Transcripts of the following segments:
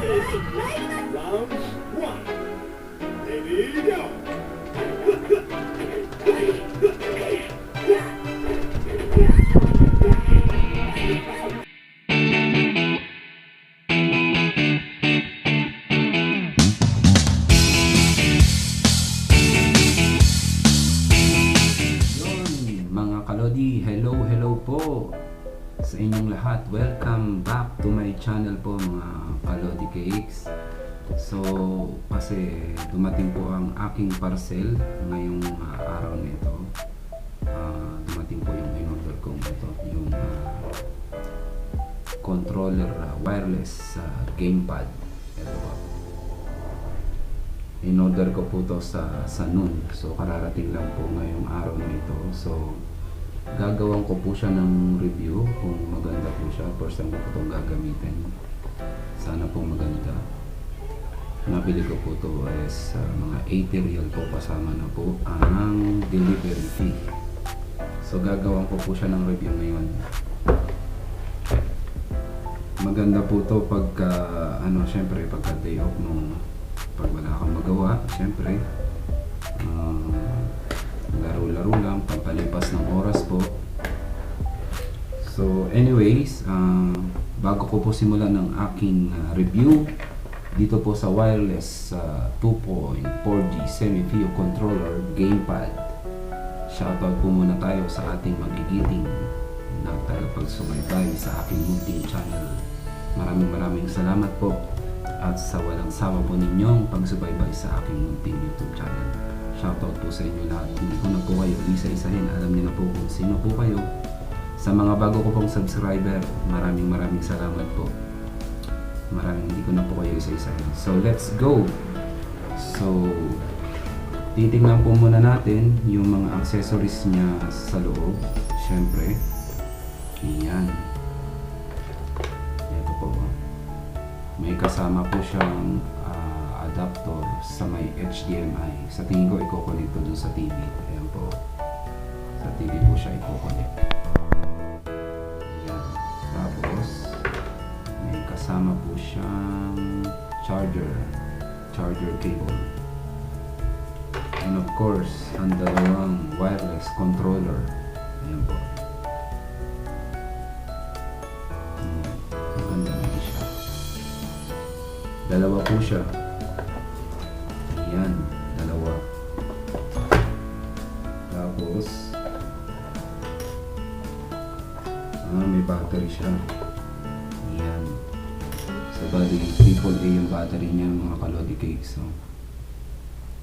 Round one. Ready, go. Mga kalodi, hello po sa inyong lahat. Welcome back to my channel po mga kalodi cakes. So kasi dumating po ang aking parcel ngayong araw nito. Dumating po yung in-order kong ito, yung controller wireless gamepad. Ito po. In-order ko po to sa noon. So kararating lang po ngayong araw na ito. So gagawin ko po siya ng review kung maganda po siya. First time ko po itong gagamitin. Sana po maganda. Nabili ko po ito is mga 80 real po, kasama na po ang delivery fee. So gagawin ko po siya ng review ngayon. Maganda po ito pagka syempre pagka day off mo, pag wala kang magawa, syempre laro-laro lang, pampalipas ng oras po. So anyways, bago ko po simulan ng aking review dito po sa wireless 2.4G semi-FIO controller gamepad, shoutout po muna tayo sa ating magigiting na tagapagsubaybay sa aking munting channel. Maraming salamat po at sa walang sawa po ninyong pagsubaybay sa aking munting YouTube channel. Shoutout po sa inyo lahat. Hindi ko na po kayo isa-isahin. Alam niyo na po kung sino po kayo. Sa mga bago ko pong subscriber, maraming salamat po. Hindi ko na po kayo isa-isahin. So let's go! So titingnan po muna natin yung mga accessories niya sa loob. Siyempre, yan. Ito po. May kasama po siyang adapter sa may HDMI. Sa tingin ko i-connect to dun sa TV. Ayan po. Sa TV po siya i-connect. Ayan. Tapos may kasama po siyang charger cable. And of course, ang dalawang wireless controller. Ayan po. Maganda naman siya. Dalawa po siya. Ayan, dalawa. Tapos may battery siya. Ayan. So bali AAA yung battery niya mga kalodi cakes.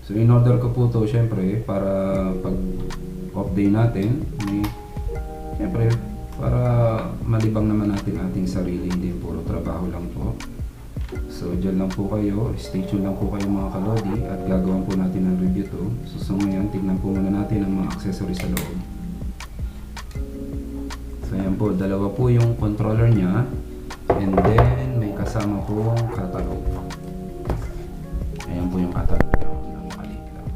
So in-order ko po to syempre para pag off day natin, syempre para malibang naman natin ating sarili, hindi puro trabaho lang po. So dyan lang po kayo, stay tuned lang po kayo mga kalodi at gagawin po natin ang review to. So ngayon, tignan po muna natin ang mga accessories sa loob. So ayan po, dalawa po yung controller niya and then may kasama po catalog. Ayan po yung catalog niya, napakaliit lang.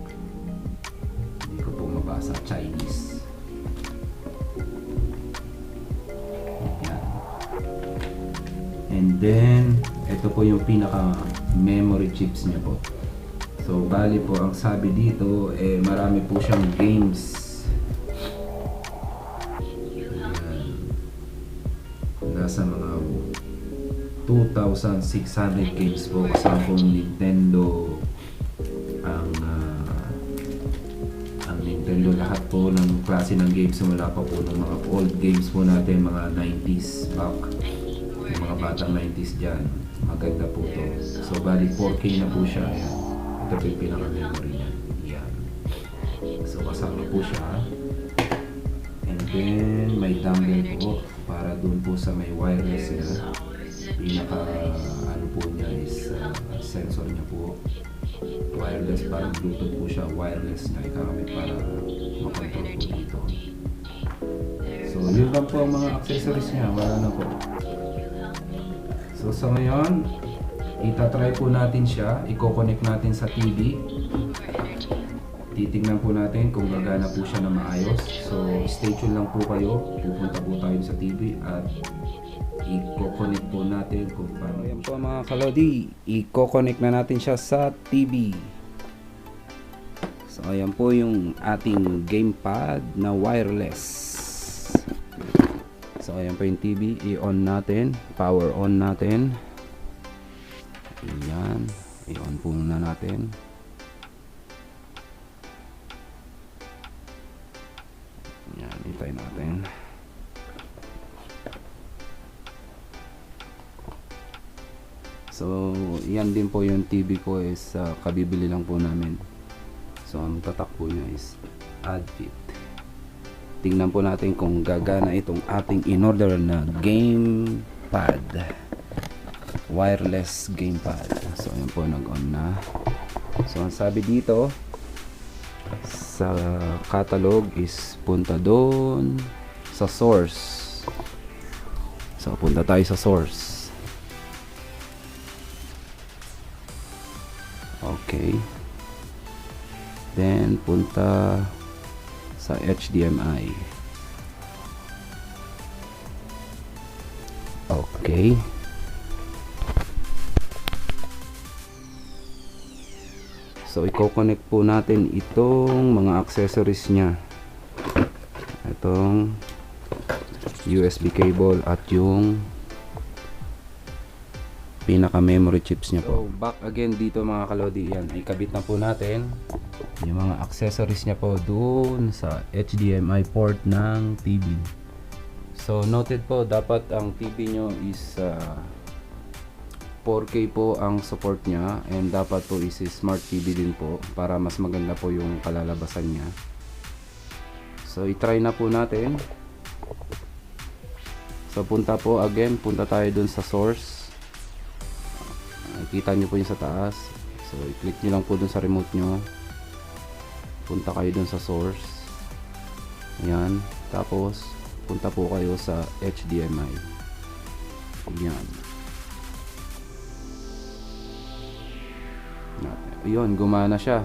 Hindi ko po mabasa, Chinese. Ayan. And then ito po yung pinaka memory chips niya po. So bali po ang sabi dito marami po siyang games. Ayan. Nasa mga 2,600 games po, kasama po Nintendo, ang Nintendo, lahat po ng klase ng games, mula pa po ng mga old games po natin, mga 90s back, yung mga batang 90s dyan. Maganda po to. So bali 4K na po siya. Ayan. Ito po yung pinaka-memory niya. Ayan. So kasama po siya. And then may dongle po para dun po sa may wireless niya. Pinaka po niya is sensor niya po. Wireless, parang Bluetooth po siya. Wireless na ikamit para makontrol po dito. So yun lang po ang mga accessories niya. Wala na po. So sa ngayon, itatry po natin siya, i-connect natin sa TV. Titignan po natin kung gagana po siya na maayos. So stay tuned lang po kayo, pupunta po tayo sa TV at i-connect po natin kung paano. Ayan po mga kalodi, i-connect na natin siya sa TV. So ayan po yung ating gamepad na wireless. So ayan po yung TV, i-on natin, power on natin. Ayan, i-on po muna natin. Ayan, hintay natin. So, yan din po yung TV ko is kabibili lang po namin. So, ang tatak po niya is add fit. Tingnan po natin kung gagana itong ating in-order na gamepad. Wireless gamepad. So, ayan po, nag-on na. So, ang sabi dito sa catalog is punta doon sa source. So, punta tayo sa source. Okay. Then punta sa HDMI. Okay. So i-connect po natin itong mga accessories niya. Itong USB cable at yung pinaka memory chips niya po. So, back again dito mga kalodi, yan, ikabit na po natin yung mga accessories niya po doon sa HDMI port ng TV. So noted po, dapat ang TV nyo is 4K po ang support niya, and dapat po is smart TV din po para mas maganda po yung kalalabasan niya. So i-try na po natin. So punta tayo doon sa source. Kita nyo po yung sa taas. So i-click nyo lang po dun sa remote nyo, punta kayo dun sa source. Ayan. Tapos punta po kayo sa HDMI. Ayan. Ayun, gumana siya.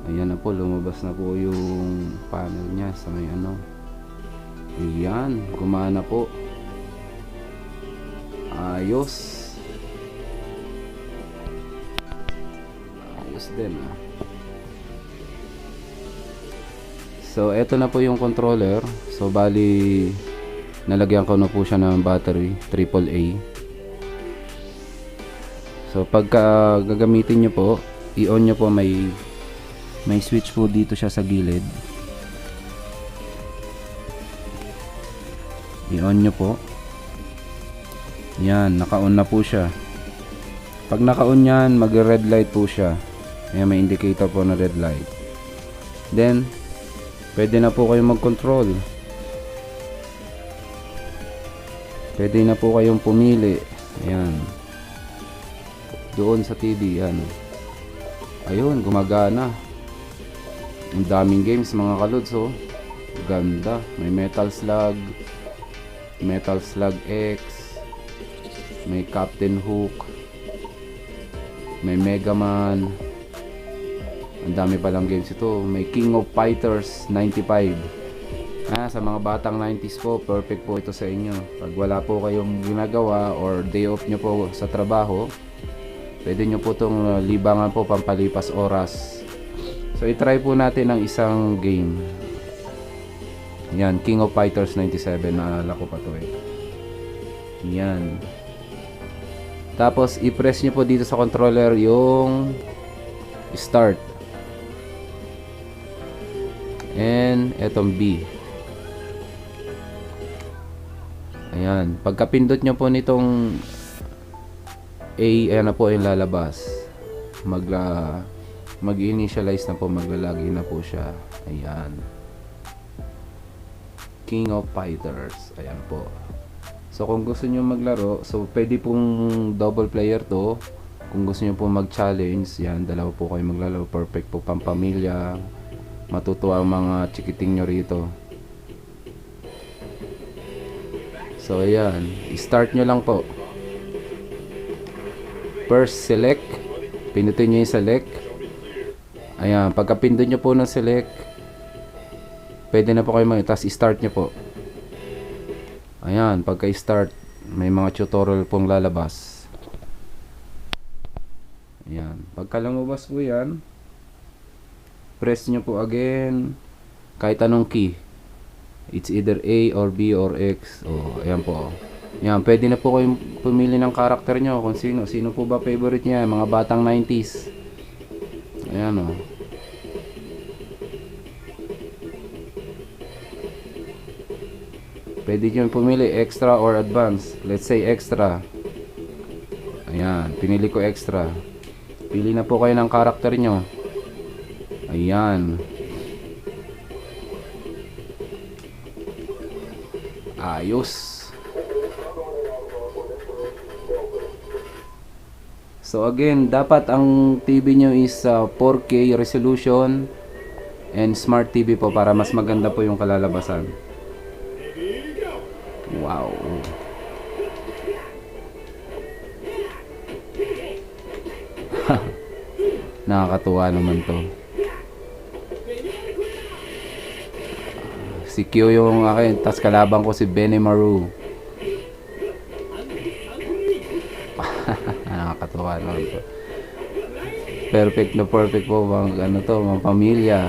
Ayan na po, lumabas na po yung panel nya sa may ano. Ayan, gumana po. Ayos. Din. So eto na po yung controller. So bali nalagyan ko na po siya ng battery AAA. So pagka gagamitin nyo po, i-on nyo po, may switch po dito siya sa gilid. I-on nyo po. Yan, naka-on na po siya. Pag naka-on yan, mag-red light po siya. Ayan, may indicator po na red light. Then, pwede na po kayong mag-control. Pwede na po kayong pumili. Ayan. Doon sa TV, yan. Ayun, gumagana. Ang daming games mga kalods, oh. Ganda. May Metal Slug, Metal Slug X, may Captain Hook, may Mega Man. Ang dami palang games ito. May King of Fighters 95. Sa mga batang 90s po, perfect po ito sa inyo. Pag wala po kayong ginagawa or day off nyo po sa trabaho, pwede nyo po itong libangan po, pampalipas oras. So i-try po natin ang isang game. Yan, King of Fighters 97. Naalala ko pa to eh. Yan. Tapos i-press nyo po dito sa controller yung start. And etong B. Ayan, pagka pindot nyo po nitong A, ayan na po yung lalabas. Mag-initialize na po, maglalagay na po siya. Ayan. King of Fighters. Ayan po. So kung gusto nyo maglaro, so pwede pong double player to. Kung gusto nyo po mag-challenge, yan, dalawa po kayo maglalaro. Perfect po pampamilya. Matutuwa ang mga chikiting nyo rito. So ayan, start nyo lang po. First select, pindutin nyo yung select. Ayan, pagka pindot nyo po ng select, pwede na po kayo tapos start nyo po. Ayan. Ayan, pagka-start, may mga tutorial pong lalabas. Ayan, pagka lumabas po yan, press nyo po again, kahit anong key. It's either A or B or X. Oh, ayan po. Ayan, pwede na po kayong pumili ng karakter nyo kung sino. Sino po ba favorite niya? Mga batang 90s. Ayan o. Pwede nyo pumili extra or advance. Let's say extra. Ayan, pinili ko extra. Pili na po kayo ng karakter nyo. Ayan. Ayos. So again, dapat ang TV nyo is 4K resolution and smart TV po para mas maganda po yung kalalabasan. Wow. Nakakatuwa naman to. Si Kyo yung akin, tas kalaban ko si Benimaru. Nakakatuwa naman to. Perfect na perfect po mga ano to, mga pamilya.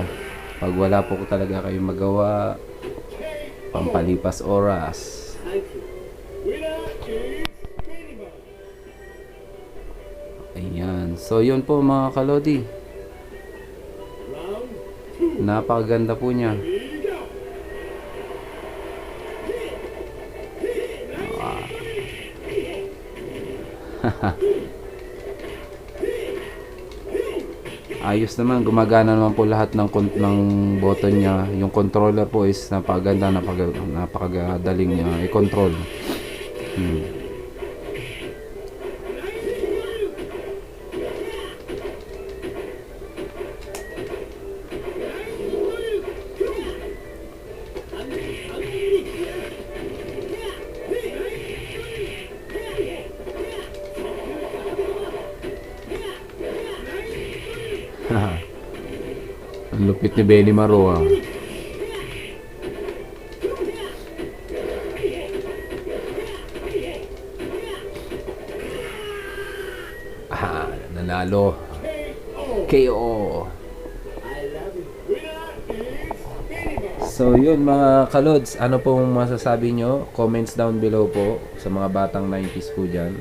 Pag wala po talaga kayong magawa, pampalipas oras. Ayan. So yun po mga kalodi. Napakaganda po niya. Ayos naman, gumagana naman po lahat ng button niya. Yung controller po is napakaganda, napakagaling i-control. Ang lupit ni Benimaru ah. Nanalo. KO. So yun mga kalods, ano pong masasabi nyo? Comments down below po sa mga batang 90s po dyan.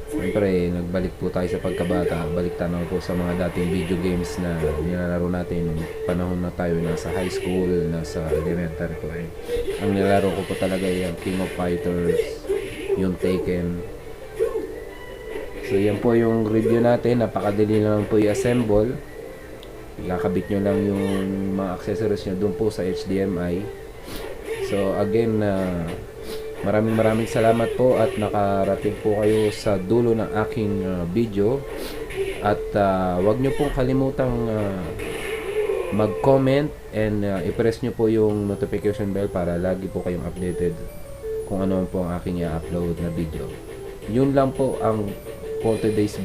Siyempre, nagbalik po tayo sa pagkabata. Balik tanaw po sa mga dating video games na nilalaro natin nung panahon na tayo nasa high school, nasa elementary po eh. Ang nilalaro ko po talaga yung King of Fighters, yung Taken. So yan po yung review natin. Napakadali lang po i-assemble. Ikakabit nyo lang yung mga accessories nyo dun po sa HDMI. So again, maraming salamat po at nakarating po kayo sa dulo ng aking video. At wag nyo pong kalimutang mag-comment and i-press nyo po yung notification bell para lagi po kayong updated kung ano po ang aking i-upload na video. Yun lang po ang for today's